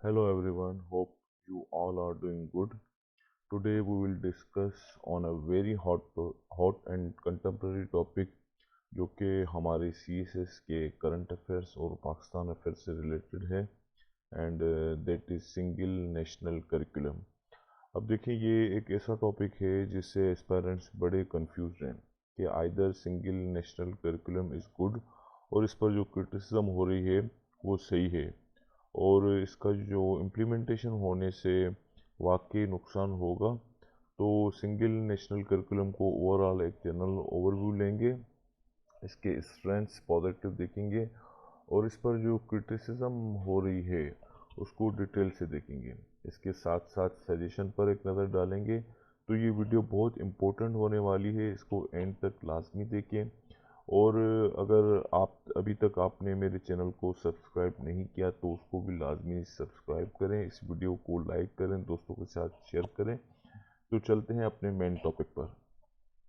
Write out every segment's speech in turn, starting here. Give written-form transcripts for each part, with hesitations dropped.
Hello everyone, hope you all are doing good. Today we will discuss on a very hot and contemporary topic जो कि हमारे CSS के current affairs और Pakistan affairs से related है and that is single national curriculum. अब देखिए ये एक ऐसा टॉपिक है जिससे एस्पायरेंट्स बड़े कंफ्यूज हैं कि either single national curriculum is good और इस पर जो क्रिटिसिज्म हो रही है वो सही है और इसका जो इम्प्लीमेंटेशन होने से वाकई नुकसान होगा। तो सिंगल नेशनल करिकुलम को ओवरऑल एक जनरल ओवरव्यू लेंगे, इसके स्ट्रेंथ्स पॉजिटिव देखेंगे और इस पर जो क्रिटिसिज्म हो रही है उसको डिटेल से देखेंगे। इसके साथ साथ सजेशन पर एक नज़र डालेंगे। तो ये वीडियो बहुत इम्पोर्टेंट होने वाली है, इसको एंड तक लाजमी देखें। और अगर आप अभी तक आपने मेरे चैनल को सब्सक्राइब नहीं किया तो उसको भी लाजमी सब्सक्राइब करें, इस वीडियो को लाइक करें, दोस्तों के साथ शेयर करें। तो चलते हैं अपने मेन टॉपिक पर।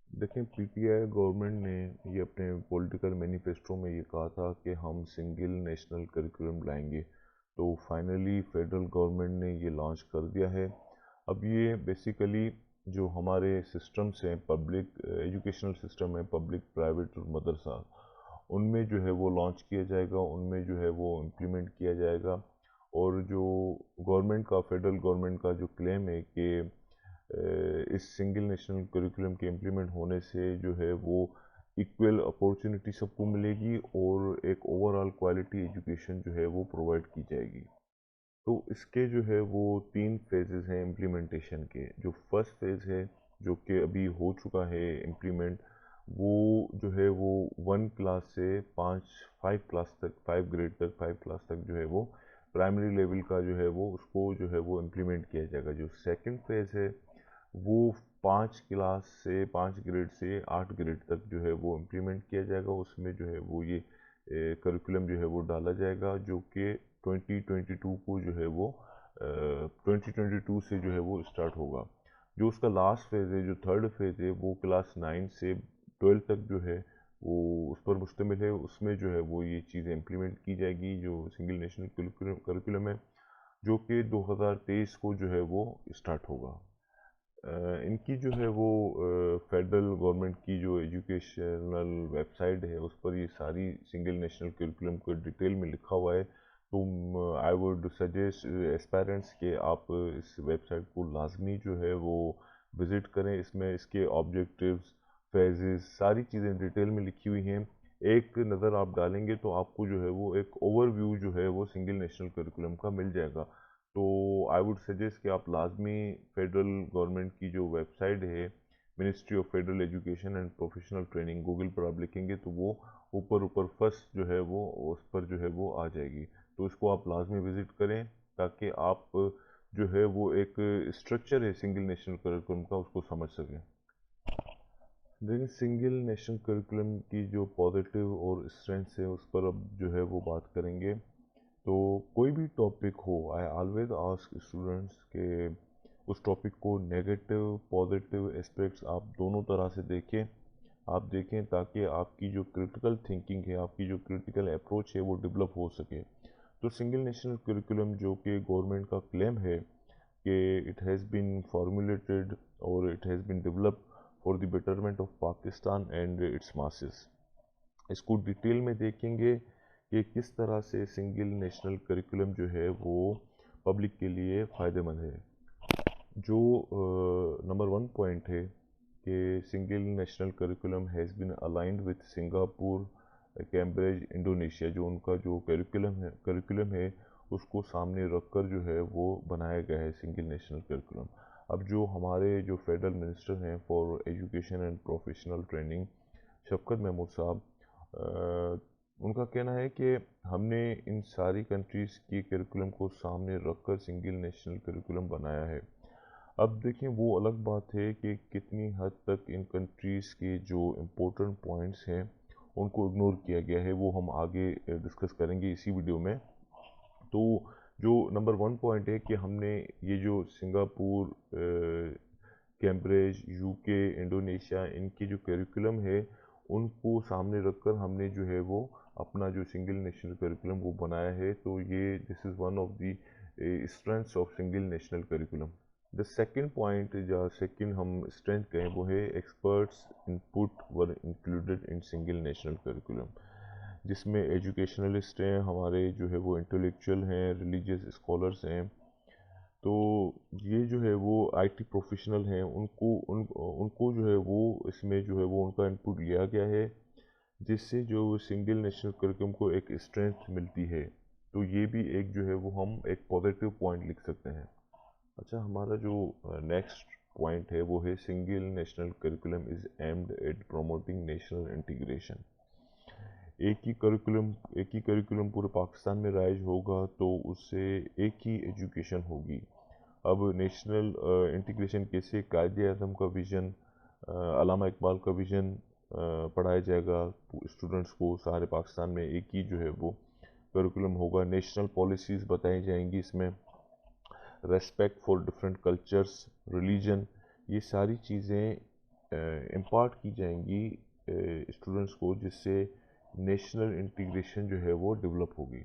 देखें, पीटीआई गवर्नमेंट ने ये अपने पॉलिटिकल मैनिफेस्टो में ये कहा था कि हम सिंगल नेशनल करिकुलम लाएंगे। तो फाइनली फेडरल गवर्नमेंट ने ये लॉन्च कर दिया है। अब ये बेसिकली जो हमारे सिस्टम्स हैं, पब्लिक एजुकेशनल सिस्टम है, पब्लिक प्राइवेट और मदरसा, उनमें जो है वो लॉन्च किया जाएगा, उनमें जो है वो इम्प्लीमेंट किया जाएगा। और जो गवर्नमेंट का, फेडरल गवर्नमेंट का जो क्लेम है कि इस सिंगल नेशनल करिकुलम के इम्प्लीमेंट होने से जो है वो इक्वल अपॉर्चुनिटी सबको मिलेगी और एक ओवरऑल क्वालिटी एजुकेशन जो है वो प्रोवाइड की जाएगी। तो इसके जो है वो 3 फेजेस हैं इम्प्लीमेंटेशन के। जो फर्स्ट फेज़ है जो कि अभी हो चुका है इम्प्लीमेंट, वो जो है वो 1 क्लास से 5 क्लास तक, 5 ग्रेड तक, 5 क्लास तक जो है वो प्राइमरी लेवल का जो है वो उसको जो है वो इम्प्लीमेंट किया जाएगा। जो सेकंड फेज़ है वो 5 क्लास से, 5 ग्रेड से 8 ग्रेड तक जो है वो इम्प्लीमेंट किया जाएगा। उसमें जो है वो ये करिकुलम जो है वो डाला जाएगा जो कि 2022 को जो है वो 2022 से जो है वो स्टार्ट होगा। जो उसका लास्ट फेज़ है, जो थर्ड फेज़ है, वो क्लास 9 से 12 तक जो है वो उस पर मुश्तमिल है। उसमें जो है वो ये चीज़ें इम्प्लीमेंट की जाएगी जो सिंगल नेशनल करिकुलम है, जो कि 2023 को जो है वो स्टार्ट होगा। इनकी जो है वो फेडरल गवर्नमेंट की जो एजुकेशनल वेबसाइट है उस पर ये सारी सिंगल नेशनल करिकुलम को डिटेल में लिखा हुआ है। तो आई वुड सजेस्ट एस्पायरेंट्स कि आप इस वेबसाइट को लाजमी जो है वो विज़िट करें। इसमें इसके ऑब्जेक्टिव्स, फेजेस, सारी चीज़ें डिटेल में लिखी हुई हैं। एक नज़र आप डालेंगे तो आपको जो है वो एक ओवरव्यू जो है वो सिंगल नेशनल करिकुलम का मिल जाएगा। तो आई वुड सजेस्ट कि आप लाजमी फेडरल गवर्नमेंट की जो वेबसाइट है, ministry of federal education and professional training, Google पर आप लिखेंगे तो वो ऊपर ऊपर फर्स्ट जो है वो उस पर जो है वो आ जाएगी। तो इसको आप लाजमी विज़िट करें ताकि आप जो है वो एक स्ट्रक्चर है सिंगल नेशनल करिकुलम का उसको समझ सकें। देखिए, सिंगल नेशनल करिकुलम की जो पॉजिटिव और स्ट्रेंथ्स है उस पर अब जो है वो बात करेंगे। तो कोई भी टॉपिक हो, आई ऑलवेज आस्क स्टूडेंट्स के उस टॉपिक को नेगेटिव पॉजिटिव एस्पेक्ट्स आप दोनों तरह से देखें। आप देखें ताकि आपकी जो क्रिटिकल थिंकिंग है, आपकी जो क्रिटिकल अप्रोच है वो डेवलप हो सके। तो सिंगल नेशनल करिकुलम जो कि गवर्नमेंट का क्लेम है कि इट हैज़ बीन फॉर्मुलेटेड और it has been develop for the betterment of Pakistan and its masses, इसको डिटेल में देखेंगे कि किस तरह से सिंगल नेशनल करिकुलम जो है वो पब्लिक के लिए फ़ायदेमंद है। जो नंबर 1 पॉइंट है कि single national curriculum has been aligned with Singapore, Cambridge, Indonesia. जो उनका जो करिकुलम है उसको सामने रखकर जो है वो बनाया गया है सिंगल नेशनल करिकुलम। अब जो हमारे जो फेडरल मिनिस्टर हैं for education and professional training, Shafqat Mahmood sahab, उनका कहना है कि हमने इन सारी कंट्रीज़ की करिकुलम को सामने रखकर सिंगल नेशनल करिकुलम बनाया है। अब देखें, वो अलग बात है कि कितनी हद तक इन कंट्रीज़ के जो इम्पोर्टेंट पॉइंट्स हैं उनको इग्नोर किया गया है, वो हम आगे डिस्कस करेंगे इसी वीडियो में। तो जो नंबर 1 पॉइंट है कि हमने ये जो सिंगापुर, कैम्ब्रिज, यूके, इंडोनेशिया, इनकी जो करिकुलम है उनको सामने रखकर हमने जो है वो अपना जो सिंगल नेशनल करिकुलम वो बनाया है। तो ये this is one of the strengths of single national curriculum. The second point या second हम strength कहें वो है experts input were included in single national curriculum, जिसमें एजुकेशनलिस्ट हैं हमारे जो है वो इंटेलेक्चुअल हैं, रिलीजियस स्कॉलर्स हैं, तो ये जो है वो आईटी प्रोफेशनल हैं, उनको जो है वो इसमें जो है वो उनका इनपुट लिया गया है, जिससे जो सिंगल नेशनल करिकुलम को एक स्ट्रेंथ मिलती है। तो ये भी एक जो है वो हम एक पॉजिटिव पॉइंट लिख सकते हैं। अच्छा, हमारा जो नेक्स्ट पॉइंट है वो है single national curriculum is aimed at promoting national integration. एक ही करिकुलम पूरे पाकिस्तान में राइज होगा तो उससे एक ही एजुकेशन होगी। अब नेशनल इंटीग्रेशन कैसे, कायदे आज़म का विज़न, अल्लामा इकबाल का विज़न पढ़ाया जाएगा स्टूडेंट्स को, सारे पाकिस्तान में एक ही जो है वो करिकुलम होगा। नेशनल पॉलिसीज़ बताई जाएंगी इसमें, respect for different cultures, religion, ये सारी चीज़ें इम्पार्ट की जाएंगी स्टूडेंट्स को, जिससे नेशनल इंटीग्रेशन जो है वो डेवलप होगी।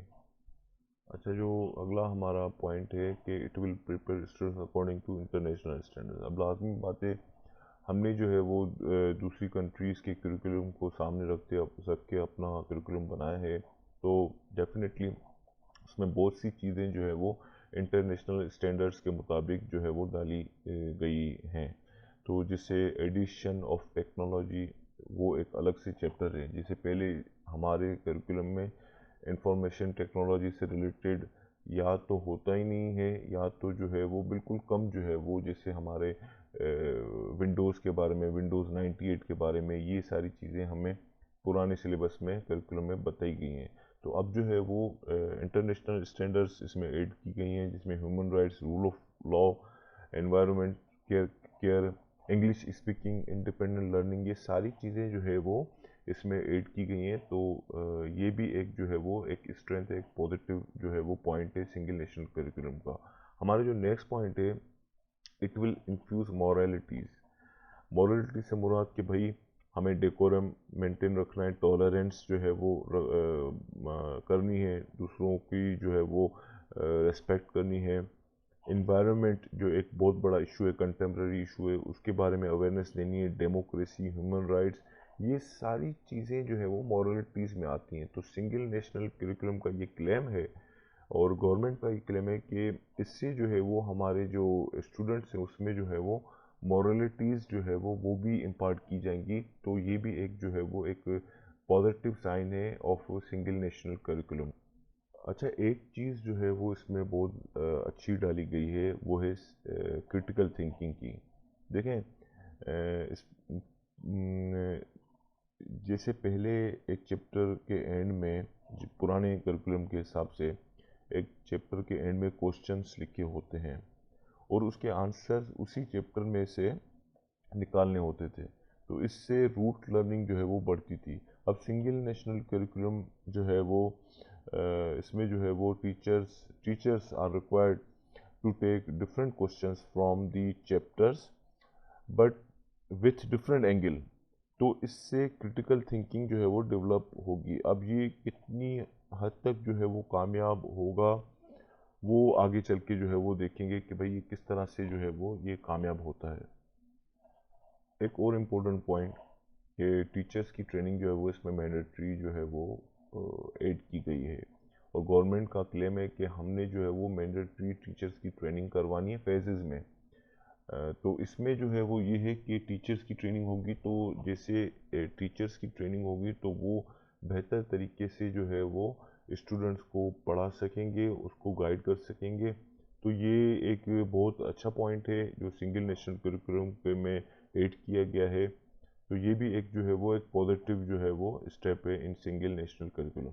अच्छा, जो अगला हमारा पॉइंट है कि it will prepare students according to international standard. अब लाजमी बात है, हमने जो है वो दूसरी कंट्रीज़ के करिकुलम को सामने रख के अपना करिकुलम बनाया है, तो डेफिनेटली उसमें बहुत सी चीज़ें जो है वो इंटरनेशनल स्टैंडर्ड्स के मुताबिक जो है वो डाली गई हैं। तो जिससे एडिशन ऑफ टेक्नोलॉजी वो एक अलग से चैप्टर है, जिसे पहले हमारे करिकुलम में इंफॉर्मेशन टेक्नोलॉजी से रिलेटेड या तो होता ही नहीं है, या तो जो है वो बिल्कुल कम जो है वो, जैसे हमारे विंडोज़ के बारे में, विंडोज़ 98 के बारे में, ये सारी चीज़ें हमें पुराने सिलेबस में करिकुलम में बताई गई हैं। तो अब जो है वो इंटरनेशनल स्टैंडर्ड्स इसमें ऐड की गई हैं, जिसमें human rights, rule of law, environment care, English speaking, independent learning, ये सारी चीज़ें जो है वो इसमें ऐड की गई हैं। तो ये भी एक जो है वो एक स्ट्रेंथ, एक पॉजिटिव जो है वो पॉइंट है सिंगल नेशनल करिकुलम का। हमारा जो नेक्स्ट पॉइंट है, इट विल इन्फ्यूज़ मॉरलिटीज़। मॉरलिटी से मुराद कि भाई हमें डेकोरम मेंटेन रखना है, टॉलरेंस जो है वो करनी है, दूसरों की जो है वो रेस्पेक्ट करनी है। इन्वायरमेंट जो एक बहुत बड़ा इशू है, कंटेम्प्रेरी इशू है, उसके बारे में अवेयरनेस देनी है। डेमोक्रेसी, ह्यूमन राइट्स, ये सारी चीज़ें जो है वो मॉरलिटीज़ में आती हैं। तो सिंगल नेशनल करिकुलम का ये क्लेम है और गवर्नमेंट का ये क्लेम है कि इससे जो है वो हमारे जो स्टूडेंट्स हैं उसमें जो है वो मॉरलिटीज़ जो है वो भी इम्पार्ट की जाएंगी। तो ये भी एक जो है वो एक पॉजिटिव साइन है ऑफ सिंगल नेशनल करिकुलम। अच्छा, एक चीज़ जो है वो इसमें बहुत अच्छी डाली गई है, वो है क्रिटिकल थिंकिंग की। देखें, इस जैसे पहले एक चैप्टर के एंड में, पुराने करिकुलम के हिसाब से एक चैप्टर के एंड में क्वेश्चंस लिखे होते हैं और उसके आंसर उसी चैप्टर में से निकालने होते थे, तो इससे रूट लर्निंग जो है वो बढ़ती थी। अब सिंगल नेशनल करिकुलम जो है वो इसमें जो है वो teachers are required to take different questions from the chapters but with different angle. तो इससे क्रिटिकल थिंकिंग जो है वो डेवलप होगी। अब ये कितनी हद तक जो है वो कामयाब होगा, वो आगे चल के जो है वो देखेंगे कि भाई ये किस तरह से जो है वो ये कामयाब होता है। एक और इम्पोर्टेंट पॉइंट कि टीचर्स की ट्रेनिंग जो है वो इसमें मैंडेटरी जो है वो ऐड की गई है, और गवर्नमेंट का क्लेम है कि हमने जो है वो मैंडेटरी टीचर्स की ट्रेनिंग करवानी है फेजेस में। तो इसमें जो है वो ये है कि टीचर्स की ट्रेनिंग होगी, तो जैसे टीचर्स की ट्रेनिंग होगी तो वो बेहतर तरीके से जो है वो स्टूडेंट्स को पढ़ा सकेंगे, उसको गाइड कर सकेंगे। तो ये एक बहुत अच्छा पॉइंट है जो सिंगल नेशनल करिकुलम पे में ऐड किया गया है। तो ये भी एक जो है वो एक पॉजिटिव जो है वो स्टेप है इन सिंगल नेशनल करिकुलम।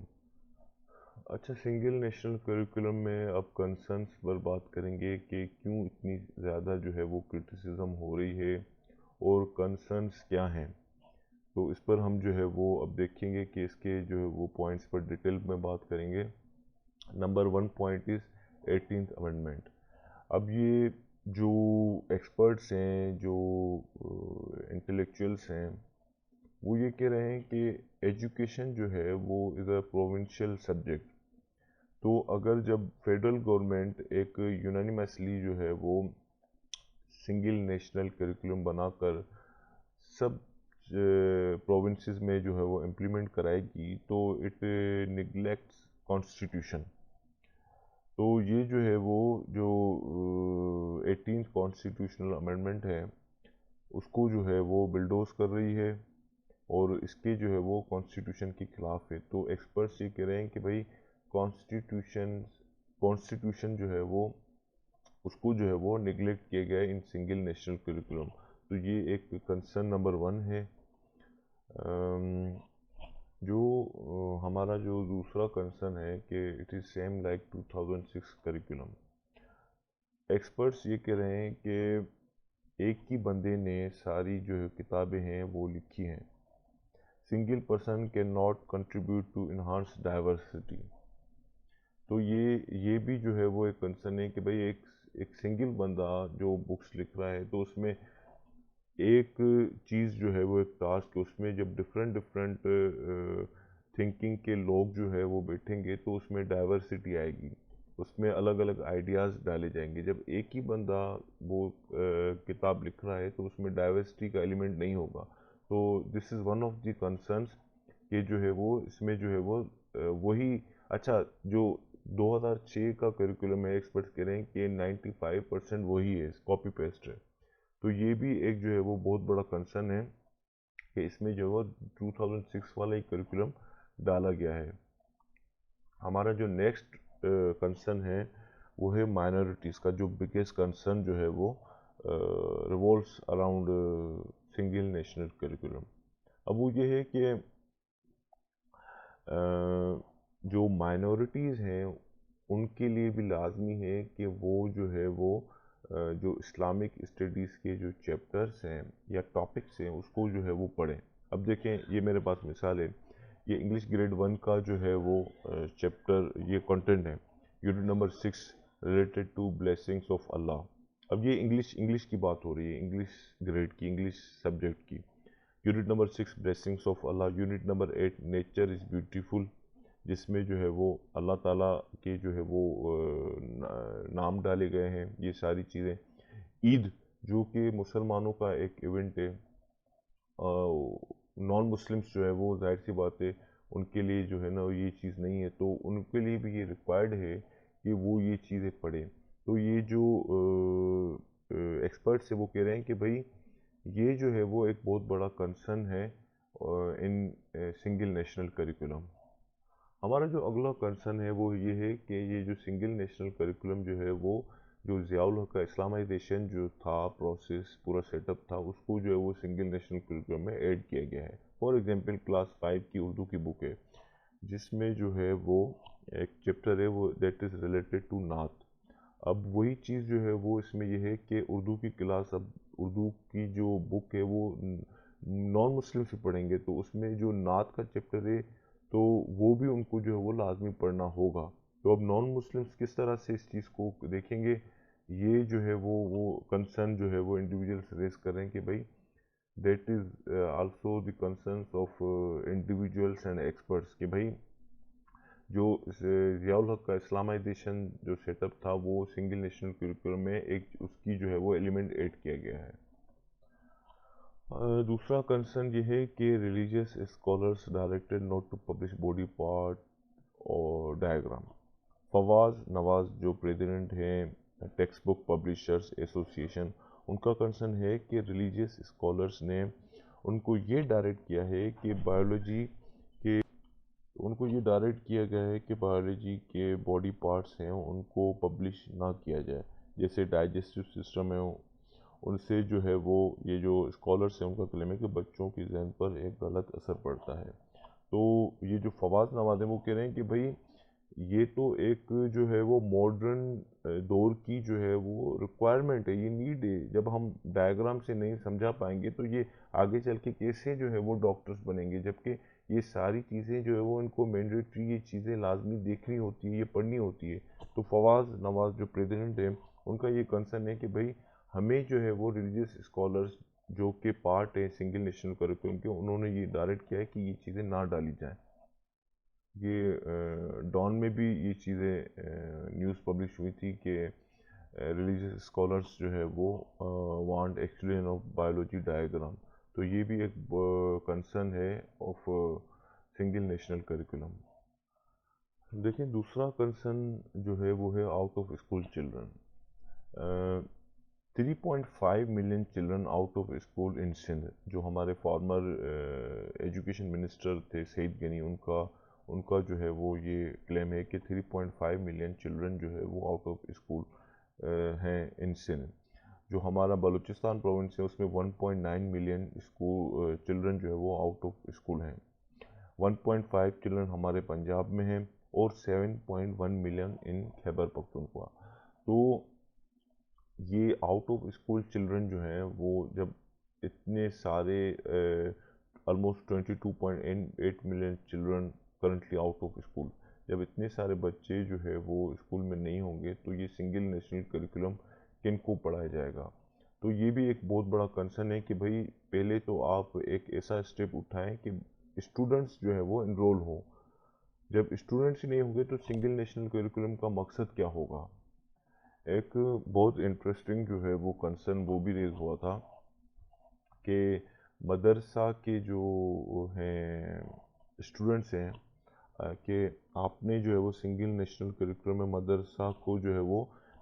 अच्छा, सिंगल नेशनल करिकुलम में अब कंसर्न्स पर बात करेंगे कि क्यों इतनी ज़्यादा जो है वो क्रिटिसिज्म हो रही है और कंसर्न्स क्या हैं। तो इस पर हम जो है वो अब देखेंगे कि इसके जो है वो पॉइंट्स पर डिटेल में बात करेंगे। Number 1 point is 18th amendment. अब ये जो एक्सपर्ट्स हैं, जो इंटेलेक्चुअल्स हैं, वो ये कह रहे हैं कि एजुकेशन जो है वो इज़ अ प्रोविंशियल सब्जेक्ट। तो अगर जब फेडरल गवर्नमेंट एक यूनानिमसली जो है वो सिंगल नेशनल करिकुलम बनाकर सब प्रोविंसेस में जो है वो इम्प्लीमेंट कराएगी तो इट निगलेक्ट्स कॉन्स्टिट्यूशन। तो ये जो है वो जो 18th कॉन्स्टिट्यूशनल अमेंडमेंट है उसको जो है वो बिल्डोज कर रही है और इसके जो है वो कॉन्स्टिट्यूशन के खिलाफ है। तो एक्सपर्ट्स ये कह रहे हैं कि भाई कॉन्स्टिट्यूशन कॉन्स्टिट्यूशन जो है वो उसको जो है वो निगलेक्ट किया गया है इन सिंगल नेशनल करिकुलम। तो ये एक कंसर्न नंबर 1 है। जो हमारा जो दूसरा कंसर्न है कि it is same like 2006 curriculum. Experts ये कह रहे हैं कि एक ही बंदे ने सारी जो किताबें हैं वो लिखी हैं। Single person can not contribute to enhance diversity. तो ये भी जो है वो एक कंसर्न है कि भाई एक सिंगल बंदा जो बुक्स लिख रहा है तो उसमें एक चीज़ जो है वो एक टास्क है, उसमें जब डिफरेंट डिफरेंट थिंकिंग के लोग जो है वो बैठेंगे तो उसमें डाइवर्सिटी आएगी, उसमें अलग अलग आइडियाज़ डाले जाएंगे। जब एक ही बंदा वो किताब लिख रहा है तो उसमें डाइवर्सिटी का एलिमेंट नहीं होगा। तो this is one of the concerns कि जो है वो इसमें जो है वो वही अच्छा जो 2006 का करिकुलम है, एक्सपर्ट्स कह रहे हैं कि 95% वही है, कॉपी पेस्ट है। तो ये भी एक जो है वो बहुत बड़ा कंसर्न है कि इसमें जो है वो 2006 वाला ही करिकुलम डाला गया है। हमारा जो नेक्स्ट कंसर्न है वो है माइनॉरिटीज़ का। जो बिगेस्ट कंसर्न जो है वो revolves around single national curriculum. अब वो ये है कि जो माइनॉरिटीज़ हैं उनके लिए भी लाजमी है कि वो जो है वो जो इस्लामिक स्टडीज़ के जो चैप्टर्स हैं या टॉपिक्स हैं उसको जो है वो पढ़ें। अब देखें, ये मेरे पास मिसाल है, ये इंग्लिश ग्रेड 1 का जो है वो चैप्टर ये कंटेंट है, unit number 6 related to blessings of Allah. अब ये इंग्लिश की बात हो रही है, इंग्लिश ग्रेड की, इंग्लिश सब्जेक्ट की। Unit number 6 blessings of Allah, unit number 8 nature is beautiful, जिसमें जो है वो अल्लाह ताला के जो है वो नाम डाले गए हैं, ये सारी चीज़ें। ईद जो कि मुसलमानों का एक इवेंट है, नॉन मुस्लिम्स जो है वो जाहिर सी बात है उनके लिए जो है ना ये चीज़ नहीं है, तो उनके लिए भी ये रिक्वायर्ड है कि वो ये चीज़ें पढ़ें। तो ये जो एक्सपर्ट्स है वो कह रहे हैं कि भाई ये जो है वो एक बहुत बड़ा कंसर्न है इन सिंगल नेशनल करिकुलम। हमारा जो अगला कंसर्न है वो ये है कि ये जो सिंगल नेशनल करिकुलम जो है वो जो ज़ियाउल हक का इस्लामाइजेशन जो था प्रोसेस पूरा सेटअप था उसको जो है वो सिंगल नेशनल करिकुलम में ऐड किया गया है। फॉर एग्जांपल क्लास 5 की उर्दू की बुक है जिसमें जो है वो एक चैप्टर है वो दैट इज़ रिलेटेड टू नात। अब वही चीज़ जो है वो इसमें यह है कि उर्दू की क्लास, अब उर्दू की जो बुक है वो नॉन मुस्लिम से पढ़ेंगे तो उसमें जो नात का चैप्टर है तो वो भी उनको जो है वो लाजमी पढ़ना होगा। तो अब नॉन मुस्लिम्स किस तरह से इस चीज़ को देखेंगे, ये जो है वो कंसर्न जो है वो इंडिविजुअल्स रेस कर रहे हैं कि भाई that is also the concerns of individuals and experts कि भाई जो ज़ियाउल हक का इस्लामाइजेशन जो सेटअप था वो सिंगल नेशनल करिकुलम में एक उसकी जो है वो एलिमेंट ऐड किया गया है। दूसरा कंसर्न ये है कि religious scholars directed not to publish body part और डायग्राम। फवाज नवाज जो प्रेसिडेंट हैं टेक्स्ट बुक पब्लिशर्स एसोसिएशन, उनका कंसर्न है कि रिलीजियस स्कॉलर्स ने उनको ये डायरेक्ट किया है कि बायोलॉजी के उनको ये डायरेक्ट किया गया है कि बायोलॉजी के बॉडी पार्ट्स हैं उनको पब्लिश ना किया जाए, जैसे डाइजेस्टिव सिस्टम है उनसे जो है वो ये जो स्कॉलर्स हैं उनका क्लेम है कि बच्चों की जहन पर एक गलत असर पड़ता है। तो ये जो फवाद नवाज है वो कह रहे हैं कि भाई ये तो एक जो है वो मॉडर्न दौर की जो है वो रिक्वायरमेंट है, ये नीड है। जब हम डायग्राम से नहीं समझा पाएंगे तो ये आगे चल के कैसे जो है वो डॉक्टर्स बनेंगे, जबकि ये सारी चीज़ें जो है वो इनको मैंडेटरी ये चीज़ें लाजमी देखनी होती है, ये पढ़नी होती है। तो फवाज नवाज जो प्रेसिडेंट है उनका ये कंसर्न है कि भाई हमें जो है वो रिलीजियस स्कॉलर्स जो के पार्ट है सिंगल नेशनल करिकुलम के, उन्होंने ये डायरेक्ट किया है कि ये चीज़ें ना डाली जाएँ। ये डॉन में भी ये चीज़ें न्यूज़ पब्लिश हुई थी कि रिलीजियस स्कॉलर्स जो है वो want exclusion of biology diagram. तो ये भी एक कंसर्न है ऑफ सिंगल नेशनल करिकुलम। देखिए, दूसरा कंसर्न जो है वो है out of school children. 3.5 million children out of school in Sindh, जो हमारे फॉर्मर एजुकेशन मिनिस्टर थे सईद गनी, उनका उनका जो है वो ये क्लेम है कि 3.5 मिलियन चिल्ड्रन जो है वो आउट ऑफ स्कूल हैं इन सिंध। जो हमारा बलूचिस्तान प्रोविंस है उसमें 1.9 मिलियन स्कूल चिल्ड्रन जो है वो आउट ऑफ स्कूल हैं। 1.5 चिल्ड्रन हमारे पंजाब में हैं और 7.1 मिलियन इन खैबर पख्तूनख्वा। तो ये आउट ऑफ स्कूल चिल्ड्रन जो हैं वो जब इतने सारे almost 22.8 million children currently out of school, जब इतने सारे बच्चे जो है वो स्कूल में नहीं होंगे तो ये सिंगल नेशनल करिकुलम किन को पढ़ाया जाएगा। तो ये भी एक बहुत बड़ा कंसर्न है कि भाई पहले तो आप एक ऐसा स्टेप उठाएं कि स्टूडेंट्स जो है वो इनरोल हो। जब स्टूडेंट्स ही नहीं होंगे तो सिंगल नेशनल करिकुलम का मकसद क्या होगा। एक बहुत इंटरेस्टिंग जो है वो कंसर्न वो भी रेज हुआ था कि मदरसा के जो हैं स्टूडेंट्स हैं कि आपने जो है वो सिंगल नेशनल करिकुलम में मदरसा को जो है वो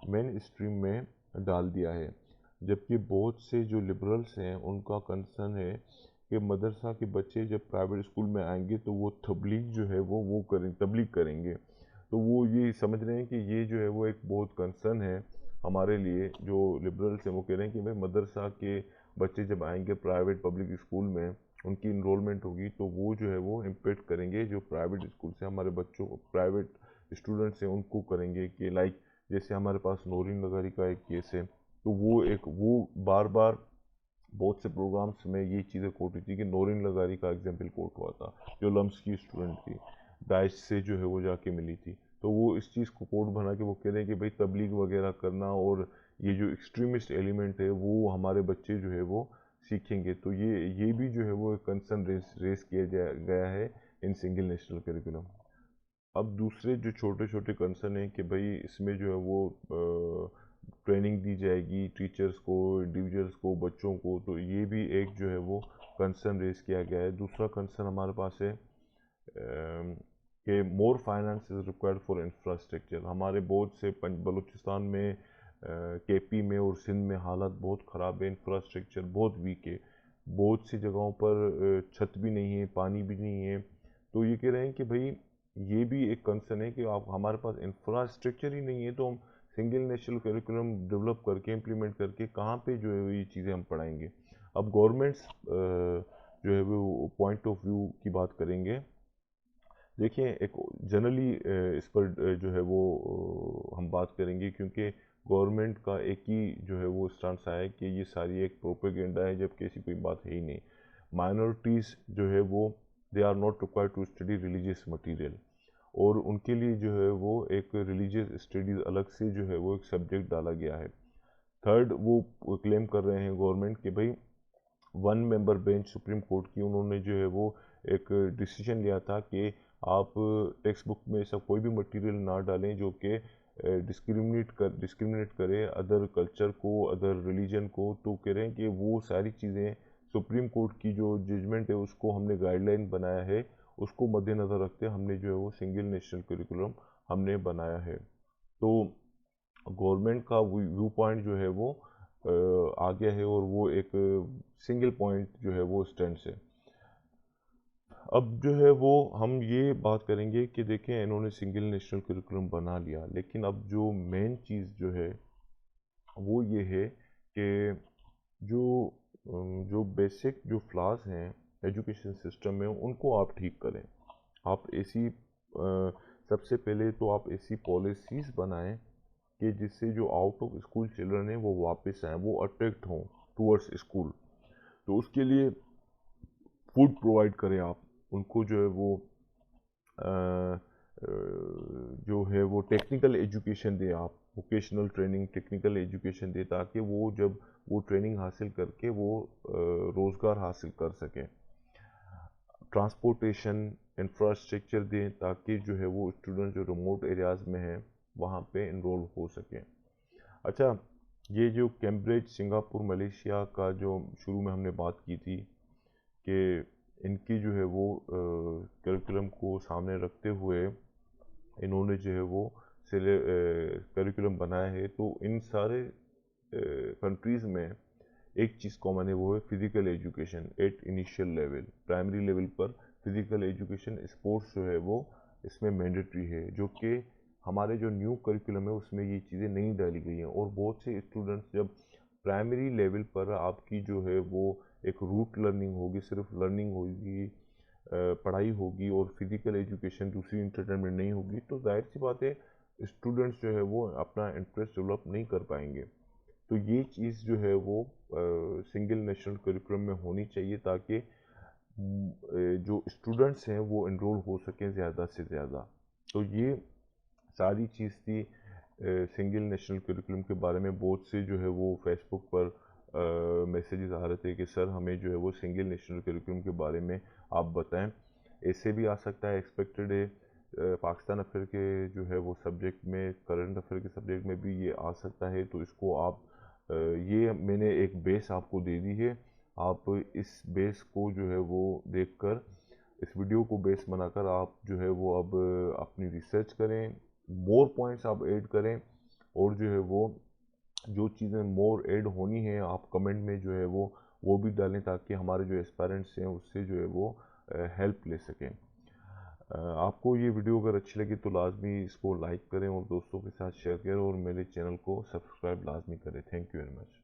मेन स्ट्रीम में डाल दिया है। जबकि बहुत से जो लिबरल्स हैं उनका कंसर्न है कि मदरसा के बच्चे जब प्राइवेट स्कूल में आएंगे तो वो तबलीग जो है वो करें तबलीग करेंगे। तो वो ये समझ रहे हैं कि ये जो है वो एक बहुत कंसर्न है हमारे लिए। जो लिबरल्स हैं वो कह रहे हैं कि भाई मदरसा के बच्चे जब आएंगे प्राइवेट पब्लिक स्कूल में, उनकी इनरोलमेंट होगी तो वो जो है वो इम्पेक्ट करेंगे जो प्राइवेट स्कूल से हमारे बच्चों प्राइवेट स्टूडेंट्स हैं उनको करेंगे। कि लाइक जैसे हमारे पास नौरीन लगारी का एक केस है, तो वो बार बार बहुत से प्रोग्राम्स में ये चीज़ें कोट हुई थी कि नौरीन लगारी का एग्जाम्पल कोट हुआ था, जो लम्स की स्टूडेंट थी, दाइश से जो है वो जाके मिली थी। तो वो इस चीज़ को कोड बना के वो कह रहे हैं कि भाई तबलीग वगैरह करना और ये जो एक्सट्रीमिस्ट एलिमेंट है वो हमारे बच्चे जो है वो सीखेंगे। तो ये भी जो है वो एक कंसर्न रेस किया गया है इन सिंगल नेशनल करिकुलम। अब दूसरे जो छोटे छोटे कंसर्न हैं कि भाई इसमें जो है वो ट्रेनिंग दी जाएगी टीचर्स को, इंडिविजुअल्स को, बच्चों को, तो ये भी एक जो है वो कंसर्न रेस किया गया है। दूसरा कंसर्न हमारे पास है कि more finance is required for infrastructure. हमारे बहुत से बलूचिस्तान में, केपी में और सिंध में हालत बहुत ख़राब है, इंफ्रास्ट्रक्चर बहुत वीक है। बहुत सी जगहों पर छत भी नहीं है, पानी भी नहीं है। तो ये कह रहे हैं कि भाई ये भी एक कंसर्न है कि आप हमारे पास इंफ्रास्ट्रक्चर ही नहीं है तो हम सिंगल नेशनल करिकुलम डेवलप करके इम्प्लीमेंट करके कहाँ पे जो है ये चीज़ें हम पढ़ाएंगे। अब गवर्नमेंट्स जो है वो पॉइंट ऑफ व्यू की बात करेंगे। देखिए, एक जनरली इस पर जो है वो हम बात करेंगे क्योंकि गवर्नमेंट का एक ही जो है वो स्टांस आया है कि ये सारी एक प्रोपेगेंडा है, जबकि ऐसी कोई बात है ही नहीं। माइनॉरिटीज़ जो है वो they are not required to study religious material, और उनके लिए जो है वो एक रिलीजियस स्टडीज़ अलग से जो है वो एक सब्जेक्ट डाला गया है। थर्ड, वो क्लेम कर रहे हैं गवर्नमेंट कि भाई one member bench supreme court की, उन्होंने जो है वो एक डिसीजन लिया था कि आप टेक्स्ट बुक में ऐसा कोई भी मटेरियल ना डालें जो कि डिस्क्रिमिनेट करे अदर कल्चर को, अदर रिलीजन को। तो कह रहे हैं कि वो सारी चीज़ें सुप्रीम कोर्ट की जो जजमेंट है उसको हमने गाइडलाइन बनाया है, उसको मद्देनज़र रखते हमने जो है वो सिंगल नेशनल करिकुलम हमने बनाया है। तो गवर्नमेंट का व्यू पॉइंट जो है वो आ गया है और वो एक सिंगल पॉइंट जो है वो स्टैंड है। अब जो है वो हम ये बात करेंगे कि देखें इन्होंने सिंगल नेशनल करिकुलम बना लिया, लेकिन अब जो मेन चीज़ जो है वो ये है कि जो बेसिक जो फ्लॉज हैं एजुकेशन सिस्टम में उनको आप ठीक करें। आप ऐसी सबसे पहले तो आप ऐसी पॉलिसीज़ बनाएं कि जिससे जो आउट ऑफ स्कूल चिल्ड्रन हैं वो वापस आएँ, वो अट्रैक्ट हों टूवर्ड्स स्कूल। तो उसके लिए फूड प्रोवाइड करें आप उनको, जो है वो जो है वो टेक्निकल एजुकेशन दें, आप वोकेशनल ट्रेनिंग, टेक्निकल एजुकेशन दें, ताकि वो जब वो ट्रेनिंग हासिल करके वो रोज़गार हासिल कर सकें। ट्रांसपोर्टेशन इंफ्रास्ट्रक्चर दें ताकि जो है वो स्टूडेंट जो रिमोट एरियाज़ में हैं वहाँ पे इनरोल हो सकें। अच्छा, ये जो कैम्ब्रिज सिंगापुर मलेशिया का जो शुरू में हमने बात की थी कि इनकी जो है वो करिकुलम को सामने रखते हुए इन्होंने जो है वो करिकुलम बनाया है, तो इन सारे कंट्रीज़ में एक चीज़ कॉमन है, वो है physical education at initial level. Primary level पर फिज़िकल एजुकेशन, स्पोर्ट्स जो है वो इसमें मैंडेटरी है, जो कि हमारे जो न्यू करिकुलम है उसमें ये चीज़ें नहीं डाली गई हैं। और बहुत से स्टूडेंट्स जब प्राइमरी लेवल पर आपकी जो है वो एक रूट लर्निंग होगी, सिर्फ लर्निंग होगी, पढ़ाई होगी और फिज़िकल एजुकेशन दूसरी इंटरटेनमेंट नहीं होगी, तो जाहिर सी बात है स्टूडेंट्स जो है वो अपना इंटरेस्ट डेवलप नहीं कर पाएंगे। तो ये चीज़ जो है वो सिंगल नेशनल करिकुलम में होनी चाहिए ताकि जो स्टूडेंट्स हैं वो इनरोल हो सकें ज़्यादा से ज़्यादा। तो ये सारी चीज़ थी सिंगल नेशनल करिकुलम के बारे में। बहुत से जो है वो फेसबुक पर मैसेजेस आ रहे थे कि सर हमें जो है वो सिंगल नेशनल करिकुलम के बारे में आप बताएं। ऐसे भी आ सकता है, एक्सपेक्टेड है पाकिस्तान अफेयर के जो है वो सब्जेक्ट में, करंट अफेयर के सब्जेक्ट में भी ये आ सकता है। तो इसको आप ये मैंने एक बेस आपको दे दी है, आप इस बेस को जो है वो देखकर, इस वीडियो को बेस बनाकर आप जो है वो अब अपनी रिसर्च करें, मोर पॉइंट्स आप ऐड करें, और जो है वो जो चीज़ें मोर ऐड होनी है आप कमेंट में जो है वो भी डालें ताकि हमारे जो एस्पायरेंट्स हैं उससे जो है वो हेल्प ले सकें। आपको ये वीडियो अगर अच्छी लगी तो लाजमी इसको लाइक करें और दोस्तों के साथ शेयर करें और मेरे चैनल को सब्सक्राइब लाजमी करें। Thank you very much.